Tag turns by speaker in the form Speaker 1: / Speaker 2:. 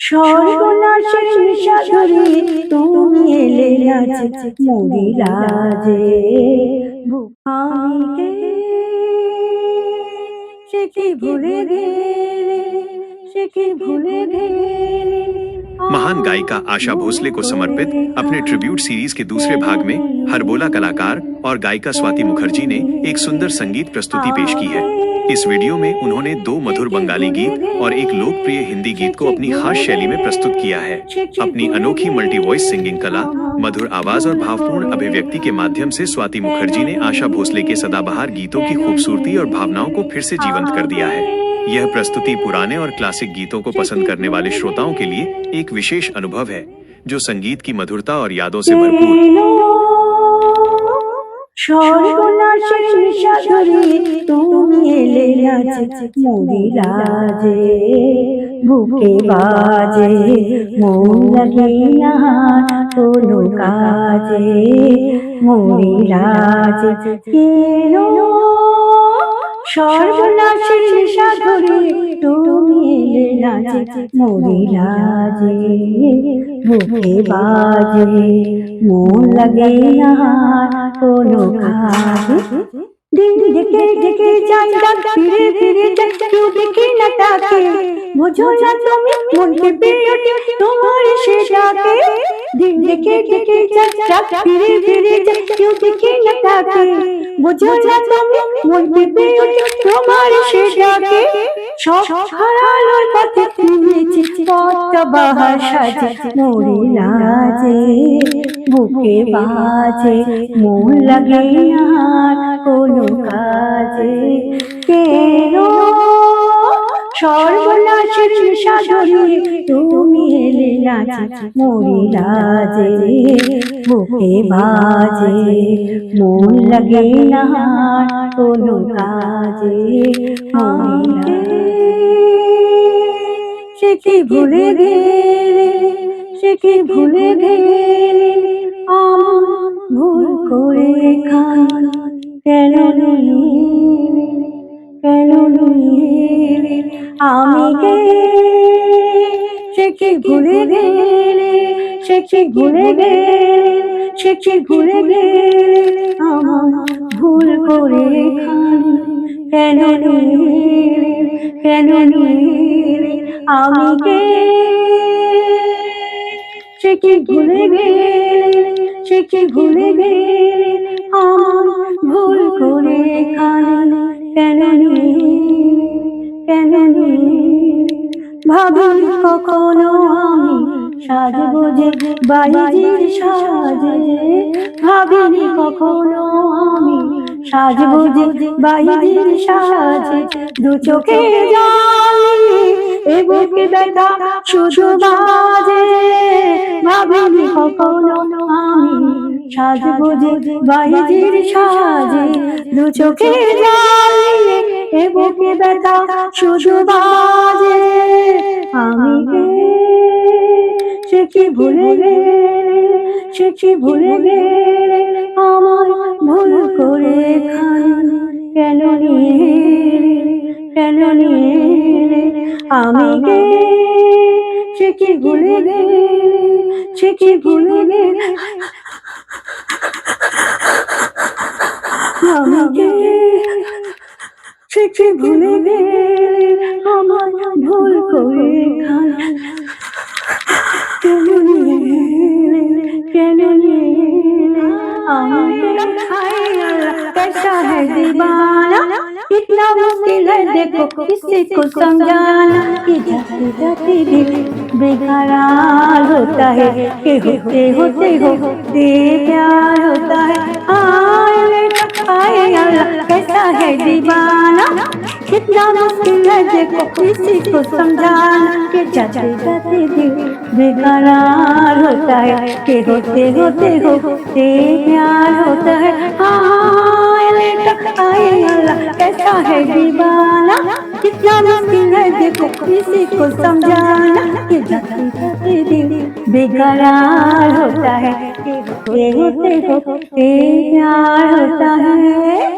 Speaker 1: সর্বনাশের নিশাধরি তুমি এলে আজ মোরি রাজে। আমি কে সে কি ভুলে গেলে, সে কি भूले गए।
Speaker 2: महान गायिका आशा भोसले को समर्पित अपने ट्रिब्यूट सीरीज के दूसरे भाग में हरबोला कलाकार और गायिका स्वाति मुखर्जी ने एक सुंदर संगीत प्रस्तुति पेश की है। इस वीडियो में उन्होंने 2 मधुर बंगाली गीत और एक लोकप्रिय हिंदी गीत को अपनी खास शैली में प्रस्तुत किया है। अपनी अनोखी मल्टी वॉइस सिंगिंग कला, मधुर आवाज और भावपूर्ण अभिव्यक्ति के माध्यम से स्वाति मुखर्जी ने आशा भोसले के सदाबहार गीतों की खूबसूरती और भावनाओं को फिर से जीवंत कर दिया है। यह प्रस्तुति पुराने और क्लासिक गीतों को पसंद करने वाले श्रोताओं के लिए एक विशेष अनुभव है, जो संगीत की मधुरता और यादों से भरपूर।
Speaker 1: সর্বনাশের নিশাধরি তুমি এলে আজ মোরি রাজে। বুকে বাজে মন লাগে না কোনো কাজে। মোরি রাজে কেন সর্বনাশের নিশাধরি তুমি এলে আজ মোরি রাজে। বুকে বাজে মন লাগে না কোনো কাজে। दिन देखे देखे जाएगा फिरे फिरे जाए क्यों देखे न ताके। मुझो ना तुम्हें मन के बेटी तुम्हारे से जाके। दिन देखे देखे जाएगा फिरे फिरे जाए क्यों देखे न ताके। मुझो ना तुम्हें मन के बेटी तुम्हारे से जाके। সব হারানোর পথে তুলেছি পথ বাহার সাজে। মোরি রাজে বুকে বাজে মন লাগে না কোনো কাজে। কেন সর্বনাশের নিশাধরি তুমি এলে আজ মোরি রাজে। বুকে বাজে মন লাগে না কোনো কাজে। সে কি ভুলে গেলে, সে কি ভুলে গেলে আমার ভুল করে খান। কেন নিলে, কেন নিলে আমি কে সে কি ভুলে গেলে, সে কি ভুলে গেলে, সে কি ভুলে গেলে আমার ভুল করে খান। কেন নিলে, কেন নিলে আমি কে সে কি ভুলে গেলে, সে কি ভুলে গেলে আমার ভুল করে খান। কেন নিলে, কেন নিলে ভাবি কখনো আমি সাজবো যে বাইজির সাজে। ভাবিনি কখনো আমি সাজবো যে বাইজির সাজে। দু চোখে জ্বালিয়ে এ বুকে ব্যথা শুধু বাজে। ভাবিনি কখনো আমি সাজবো যে বাইজির সাজে। দু চোখে জ্বালিয়ে এ বুকে ব্যথা শুধু বাজে। আমি কে সে কি ভুলে গেলে, সে কি ভুলে গেলে আমার ভুল করে খান। কেন নিলে, কেন নিলে আমি কে সে কি ভুলে গেলে, সে কি ভুলে গেলে আমি কে সে কি ভুলে গেলে আমার ভুল করে খান। কেন নিলে, কেন নিলে আমি कैसा है दीवाना। कितना मुश्किल है देखो किसी को समझाना। कि जाते जाते दिल बेकरार होता है, कि होते होते होते प्यार होता है। आए अल्लाह कैसा है दीवाना। कितना मुश्किल है देखो किसी को समझाना। कि जाते जाते दिल बेकरार होता है, कि होते होते होते प्यार होता है। आए अल्लाह कैसा है दीवाना। कितना मुश्किल है देखो किसी को समझाना। कि जाते जाते दिल बेकरार होता है, कि होते होते प्यार होता है।